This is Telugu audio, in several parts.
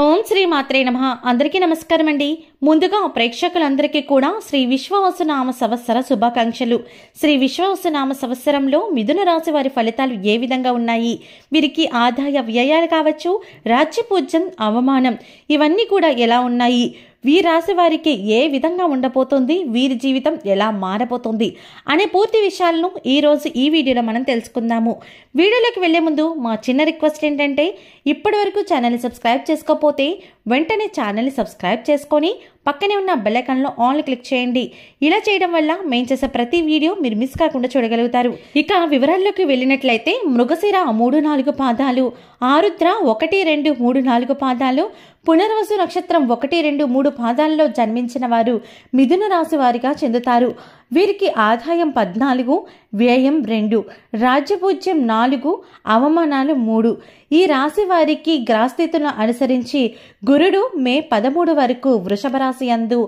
ఓం శ్రీ మాత్రే నమః. అందరికీ నమస్కారం అండి. ముందుగా ప్రేక్షకులందరికీ కూడా శ్రీ విశ్వావసునామ సంవత్సర శుభాకాంక్షలు. శ్రీ విశ్వావసునామ సంవత్సరంలో మిథున రాశి వారి ఫలితాలు ఏ విధంగా ఉన్నాయి, వీరికి ఆదాయ వ్యయాలు కావచ్చు, రాజ్యపూజ్యం, అవమానం ఇవన్నీ కూడా ఎలా ఉన్నాయి, వీరి రాశి వారికి ఏ విధంగా ఉండబోతుంది, వీరి జీవితం ఎలా మారబోతుంది అనే పూర్తి విషయాలను ఈరోజు ఈ వీడియోలో మనం తెలుసుకుందాము. వీడియోలోకి వెళ్లే ముందు మా చిన్న రిక్వెస్ట్ ఏంటంటే, ఇప్పటి వరకు ఛానల్ని సబ్స్క్రైబ్ చేసుకోకపోతే వెంటనే ఛానల్ని సబ్స్క్రైబ్ చేసుకొని పక్కనే ఉన్న బెల్ ఐకాన్లో ఆల్ క్లిక్ చేయండి. ఇలా చేయడం వల్ల మేము చేసే ప్రతి వీడియో మీరు మిస్ కాకుండా చూడగలుగుతారు. ఇక వివరాల్లోకి వెళ్ళినట్లయితే, మృగశిర 3-4 పాదాలు, ఆరుద్ర 1-2-3-4 పాదాలు, పునర్వసు నక్షత్రం 1-2-3 పాదాల్లో జన్మించిన వారు మిథున రాశి వారిగా చెందుతారు. వీరికి ఆదాయం 14, వ్యయం 2, రాజ్యపూజ్యం 4, అవమానాలు 3. ఈ రాశి వారికి గ్రహస్థితులను అనుసరించి గురుడు మే 13 వరకు వృషభ రాశి యందు,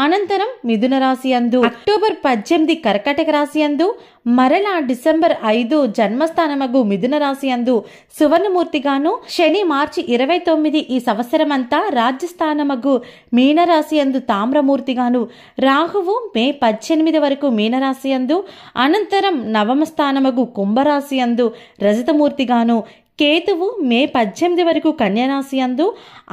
అనంతరం మిథున రాశి యందు, అక్టోబర్ 18 కర్కాటక రాశి యందు, మరలా డిసెంబర్ 5 జన్మస్థానమగు మిథున రాశి యందు సువర్ణమూర్తిగాను, శని మార్చి 29 ఈ సంవత్సరం అంతా రాజ్యస్థానమగు మీనరాశి యందు తామ్రమూర్తిగాను, రాహువు మే 18 వరకు మీనరాశి యందు, అనంతరం నవమ స్థానమగు కుంభరాశి యందు రజతమూర్తిగాను, కేతువు మే 18 వరకు కన్యారాశి యందు,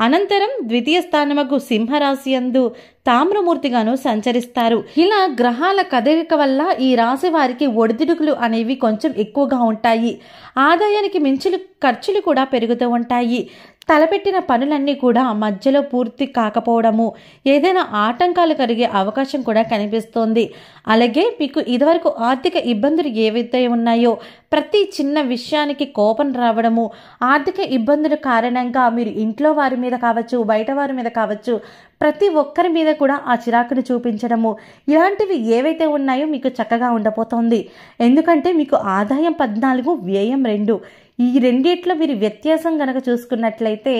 అనంతరం ద్వితీయ స్థానమగు సింహరాశి యందు తామ్రమూర్తిగాను సంచరిస్తారు. ఇలా గ్రహాల కదలిక వల్ల ఈ రాశి వారికి ఒడిదుడుకులు అనేవి కొంచెం ఎక్కువగా ఉంటాయి. ఆదాయానికి మించిన ఖర్చులు కూడా పెరుగుతూ ఉంటాయి. తలపెట్టిన పనులన్నీ కూడా మధ్యలో పూర్తి కాకపోవడము, ఏదైనా ఆటంకాలు కలిగే అవకాశం కూడా కనిపిస్తోంది. అలాగే మీకు ఇదివరకు ఆర్థిక ఇబ్బందులు ఏవైతే ఉన్నాయో, ప్రతి చిన్న విషయానికి కోపం రావడము, ఆర్థిక ఇబ్బందుల కారణంగా మీరు ఇంట్లో వారి మీద కావచ్చు, బయట వారి మీద కావచ్చు, ప్రతి ఒక్కరి మీద కూడా ఆ చిరాకును చూపించడము, ఇలాంటివి ఏవైతే ఉన్నాయో మీకు చక్కగా ఉండబోతోంది. ఎందుకంటే మీకు ఆదాయం 14, వ్యయం 2. ఈ రెండిట్లో మీరు వ్యత్యాసం గనక చూసుకున్నట్లయితే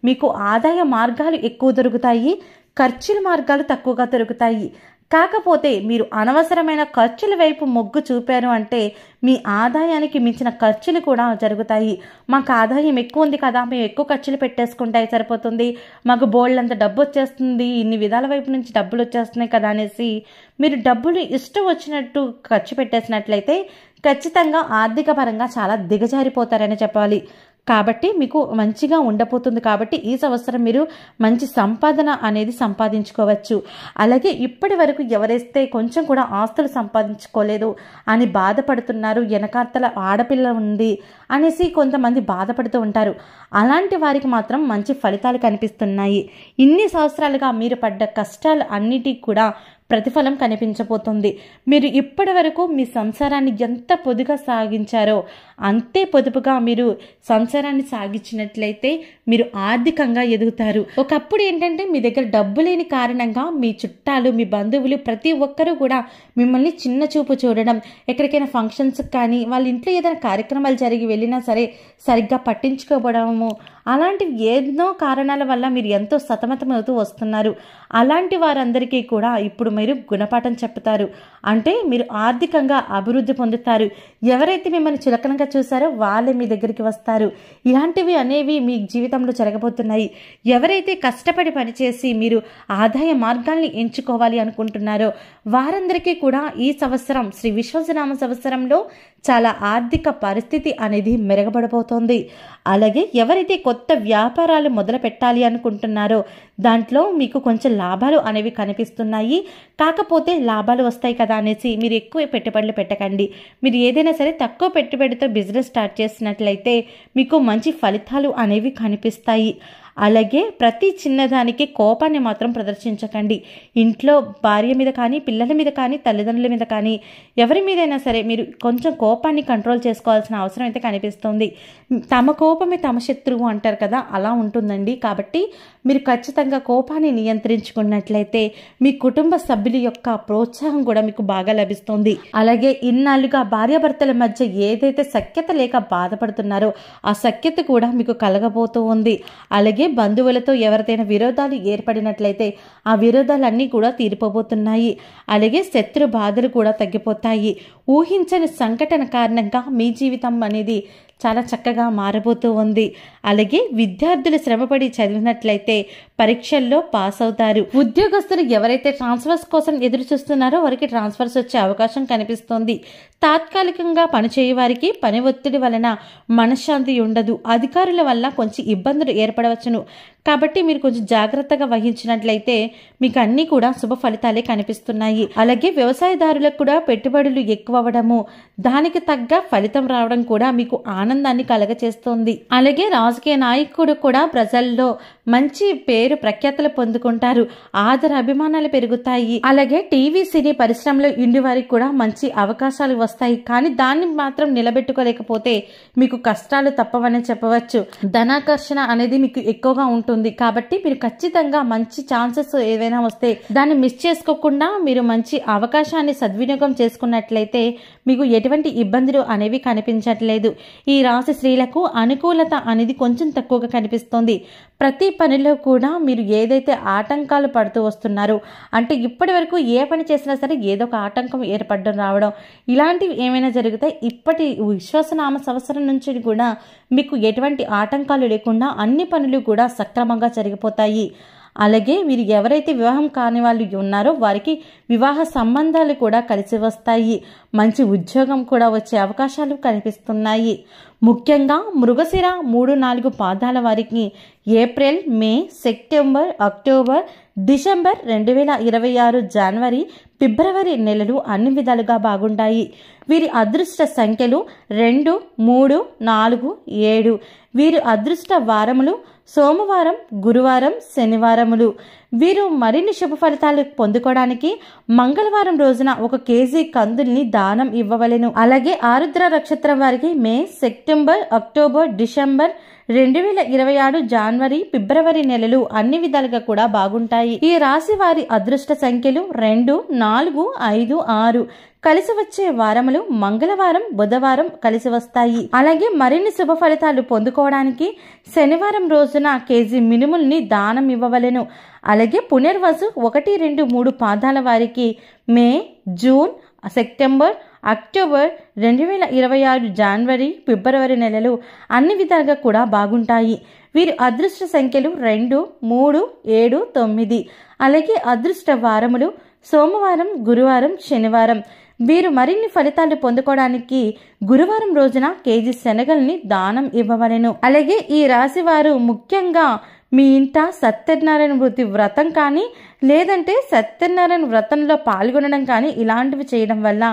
మీకు ఆదాయ మార్గాలు ఎక్కువ దొరుకుతాయి, ఖర్చుల మార్గాలు తక్కువగా దొరుకుతాయి. కాకపోతే మీరు అనవసరమైన ఖర్చుల వైపు మొగ్గు చూపారు అంటే మీ ఆదాయానికి మించిన ఖర్చులు కూడా జరుగుతాయి. మాకు ఆదాయం ఎక్కువ ఉంది కదా, మేము ఎక్కువ ఖర్చులు పెట్టేసుకుంటే సరిపోతుంది, మాకు బోల్డంత డబ్బు వచ్చేస్తుంది, ఇన్ని విధాల వైపు నుంచి డబ్బులు వచ్చేస్తున్నాయి కదా అనేసి మీరు డబ్బులు ఇష్టం వచ్చినట్టు ఖర్చు పెట్టేసినట్లయితే ఖచ్చితంగా ఆర్థిక పరంగా చాలా దిగజారిపోతారని చెప్పాలి. కాబట్టి మీకు మంచిగా ఉండబోతుంది. కాబట్టి ఈ సంవత్సరం మీరు మంచి సంపాదన అనేది సంపాదించుకోవచ్చు. అలాగే ఇప్పటి వరకు ఎవరైతే కొంచెం కూడా ఆస్తులు సంపాదించుకోలేదు అని బాధపడుతున్నారు, వెనకార్తల ఆడపిల్ల ఉంది అనేసి కొంతమంది బాధపడుతూ ఉంటారు. అలాంటి వారికి మాత్రం మంచి ఫలితాలు కనిపిస్తున్నాయి. ఇన్ని సంవత్సరాలుగా మీరు పడ్డ కష్టాలు అన్నిటికీ కూడా ప్రతిఫలం కనిపించబోతుంది. మీరు ఇప్పటి వరకు మీ సంసారాన్ని ఎంత పొదుగా సాగించారో అంతే పొదుపుగా మీరు సంసారాన్ని సాగించినట్లయితే మీరు ఆర్థికంగా ఎదుగుతారు. ఒకప్పుడు ఏంటంటే మీ దగ్గర డబ్బు లేని కారణంగా మీ చుట్టాలు, మీ బంధువులు ప్రతి ఒక్కరూ కూడా మిమ్మల్ని చిన్న చూపు చూడడం, ఎక్కడికైనా ఫంక్షన్స్ కానీ వాళ్ళ ఇంట్లో ఏదైనా కార్యక్రమాలు జరిగి వెళ్ళినా సరే సరిగ్గా పట్టించుకోవడము, అలాంటివి ఎన్నో కారణాల వల్ల మీరు ఎంతో సతమతమవుతూ వస్తున్నారు. అలాంటి వారందరికీ కూడా ఇప్పుడు మీరు గుణపాఠం చెప్తారు. అంటే మీరు ఆర్థికంగా అభివృద్ధి పొందుతారు. ఎవరైతే మిమ్మల్ని చులకనగా చూసారో వాళ్ళే మీ దగ్గరికి వస్తారు. ఇలాంటివి అనేవి మీ జీవితంలో జరగబోతున్నాయి. ఎవరైతే కష్టపడి పనిచేసి మీరు ఆదాయ మార్గాల్ని ఎంచుకోవాలి అనుకుంటున్నారో వారందరికీ కూడా ఈ సంవత్సరం శ్రీ విశ్వావసునామ సంవత్సరంలో చాలా ఆర్థిక పరిస్థితి అనేది మెరుగుపడబోతోంది. అలాగే ఎవరైతే కొత్త వ్యాపారాలు మొదలు పెట్టాలి అనుకుంటున్నారో దాంట్లో మీకు కొంచెం లాభాలు అనేవి కనిపిస్తున్నాయి. కాకపోతే లాభాలు వస్తాయి కదా అనేసి మీరు ఎక్కువ పెట్టుబడులు పెట్టకండి. మీరు ఏదైనా సరే తక్కువ పెట్టుబడితో బిజినెస్ స్టార్ట్ చేసినట్లయితే మీకు మంచి ఫలితాలు అనేవి కనిపిస్తాయి. అలాగే ప్రతి చిన్నదానికి కోపాన్ని మాత్రం ప్రదర్శించకండి. ఇంట్లో భార్య మీద కానీ, పిల్లల మీద కానీ, తల్లిదండ్రుల మీద కానీ ఎవరి మీదైనా సరే మీరు కొంచెం కోపాన్ని కంట్రోల్ చేసుకోవాల్సిన అవసరం అయితే కనిపిస్తుంది. తమ కోపమే తమ శత్రువు అంటారు కదా, అలా ఉంటుందండి. కాబట్టి మీరు ఖచ్చితంగా కోపాన్ని నియంత్రించుకున్నట్లయితే మీ కుటుంబ సభ్యుల యొక్క ప్రోత్సాహం కూడా మీకు బాగా లభిస్తుంది. అలాగే ఇన్నాళ్ళుగా భార్యాభర్తల మధ్య ఏదైతే సఖ్యత లేక బాధపడుతున్నారో ఆ సఖ్యత కూడా మీకు కలగబోతూ ఉంది. అలాగే బంధువులతో ఎవరిదైనా విరోధాలు ఏర్పడినట్లయితే ఆ విరోధాలన్నీ కూడా తీరిపోబోతున్నాయి. అలాగే శత్రు బాధలు కూడా తగ్గిపోతాయి. ఊహించని సంఘటన కారణంగా మీ జీవితం అనేది చాలా చక్కగా మారబోతూ ఉంది. అలాగే విద్యార్థులు శ్రమపడి చదివినట్లయితే పరీక్షల్లో పాస్ అవుతారు. ఉద్యోగస్తులు ఎవరైతే ట్రాన్స్ఫర్స్ కోసం ఎదురు చూస్తున్నారో వారికి ట్రాన్స్ఫర్స్ వచ్చే అవకాశం కనిపిస్తోంది. తాత్కాలికంగా పనిచేయ వారికి పని ఒత్తిడి వలన మనశ్శాంతి ఉండదు. అధికారుల వల్ల కొంచెం ఇబ్బందులు ఏర్పడవచ్చును. కాబట్టి మీరు కొంచెం జాగ్రత్తగా వహించినట్లయితే మీకు అన్ని కూడా శుభ ఫలితాలే కనిపిస్తున్నాయి. అలాగే వ్యవసాయదారులకు కూడా పెట్టుబడులు ఎక్కువ అవ్వడము, దానికి తగ్గ ఫలితం రావడం కూడా మీకు ఆనందాన్ని కలగచేస్తుంది. అలాగే రాజకీయ నాయకుడు కూడా ప్రజల్లో మంచి పేరు ప్రఖ్యాతలు పొందుకుంటారు. ఆదర అభిమానాలు పెరుగుతాయి. అలాగే టీవీ సినీ పరిశ్రమలో ఇండి వారికి కూడా మంచి అవకాశాలు వస్తాయి. కానీ దాన్ని మాత్రం నిలబెట్టుకోలేకపోతే మీకు కష్టాలు తప్పవని చెప్పవచ్చు. ధనాకర్షణ అనేది మీకు ఎక్కువగా ఉంటుంది. కాబట్టి మీరు ఖచ్చితంగా మంచి ఛాన్సెస్ ఏవైనా వస్తే దాన్ని మిస్ చేసుకోకుండా మీరు మంచి అవకాశాన్ని సద్వినియోగం చేసుకున్నట్లయితే మీకు ఎటువంటి ఇబ్బందులు అనేవి కనిపించట్లేదు. ఈ రాశి స్త్రీలకు అనుకూలత అనేది కొంచెం తక్కువగా కనిపిస్తోంది. ప్రతి పనిలో కూడా మీరు ఏదైతే ఆటంకాలు పడుతూ వస్తున్నారో, అంటే ఇప్పటి వరకు ఏ పని చేసినా సరే ఏదో ఒక ఆటంకం ఏర్పడడం రావడం, ఇలాంటివి ఏమైనా జరిగితే ఇప్పటి విశ్వాసనామ సంవత్సరం నుంచి కూడా మీకు ఎటువంటి ఆటంకాలు లేకుండా అన్ని పనులు కూడా సక్రమంగా జరిగిపోతాయి. అలాగే మీరు ఎవరైతే వివాహం కాని వాళ్ళు ఉన్నారో వారికి వివాహ సంబంధాలు కూడా కలిసి వస్తాయి. మంచి ఉద్యోగం కూడా వచ్చే అవకాశాలు కనిపిస్తున్నాయి. ముఖ్యంగా మృగశిర 3-4 పాదాల వారికి ఏప్రిల్, మే, సెప్టెంబర్, అక్టోబర్, డిసెంబర్ 2026, జనవరి, ఫిబ్రవరి నెలలు అన్ని విధాలుగా బాగుంటాయి. వీరి అదృష్ట సంఖ్యలు 2, 3, 4, 7. వీరి అదృష్ట వారములు సోమవారం, గురువారం, శనివారములు. వీరు మరిన్ని శుభ ఫలితాలు పొందుకోవడానికి మంగళవారం రోజున 1 కేజీ కందుల్ని దానం ఇవ్వవలెను. అలాగే ఆరుద్ర నక్షత్రం వారికి మే, సెప్టెంబర్, అక్టోబర్, డిసెంబర్ 2026, జనవరి, ఫిబ్రవరి నెలలు అన్ని విధాలుగా కూడా బాగుంటాయి. ఈ రాశి వారి అదృష్ట సంఖ్యలు 2, 4, 5, 6. కలిసి వచ్చే వారములు మంగళవారం, బుధవారం కలిసి వస్తాయి. అలాగే మరిన్ని శుభ ఫలితాలు పొందుకోవడానికి శనివారం రోజున కేజీ మినుముల్ని దానం ఇవ్వవలెను. అలాగే పునర్వసు 1, 2, 3 పాదాల వారికి మే, జూన్, సెప్టెంబర్, అక్టోబర్ 2026, జనవరి, ఫిబ్రవరి నెలలు అన్ని విధాలుగా కూడా బాగుంటాయి. వీరి అదృష్ట సంఖ్యలు 2, 3, 7, 9. అలాగే అదృష్ట వారములు సోమవారం, గురువారం, శనివారం. వీరు మరిన్ని ఫలితాలు పొందుకోవడానికి గురువారం రోజున కేజీ శనగల్ని దానం ఇవ్వవలెను. అలాగే ఈ రాశి వారు ముఖ్యంగా మీ ఇంట సత్యనారాయణ వ్రతం కానీ లేదంటే సత్యనారాయణ వ్రతంలో పాల్గొనడం కానీ ఇలాంటివి చేయడం వల్ల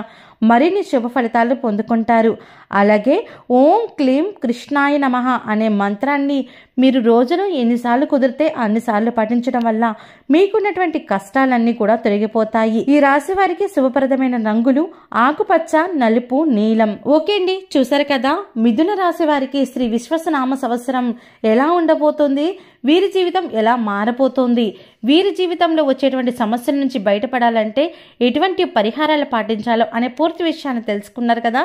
మరిన్ని శుభ ఫలితాలు పొందుకుంటారు. అలాగే ఓం క్లీం కృష్ణాయ నమః అనే మంత్రాన్ని మీరు రోజులో ఎన్నిసార్లు కుదిరితే అన్నిసార్లు పఠించడం వల్ల మీకున్నటువంటి కష్టాలన్నీ కూడా తొలగిపోతాయి. ఈ రాశి వారికి శుభప్రదమైన రంగులు ఆకుపచ్చ, నలుపు, నీలం. ఓకే అండి, చూసారు కదా మిథున రాశి వారికి శ్రీ విశ్వాసనామ సంవత్సరం ఎలా ఉండబోతుంది, వీరి జీవితం ఎలా మారబోతోంది, వీరి జీవితంలో వచ్చేటువంటి సమస్యల నుంచి బయటపడాలంటే ఎటువంటి పరిహారాలు పాటించాలో అనే పూర్తి విషయాన్ని తెలుసుకున్నారు కదా.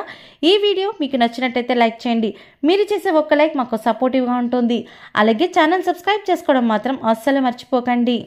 ఈ వీడియో మీకు నచ్చినట్టయితే లైక్ చేయండి. మీరు చేసే ఒక్క లైక్ మాకు సపోర్టివ్గా ఉంటుంది. అలాగే ఛానల్ సబ్స్క్రైబ్ చేసుకోవడం మాత్రం అస్సలు మర్చిపోకండి.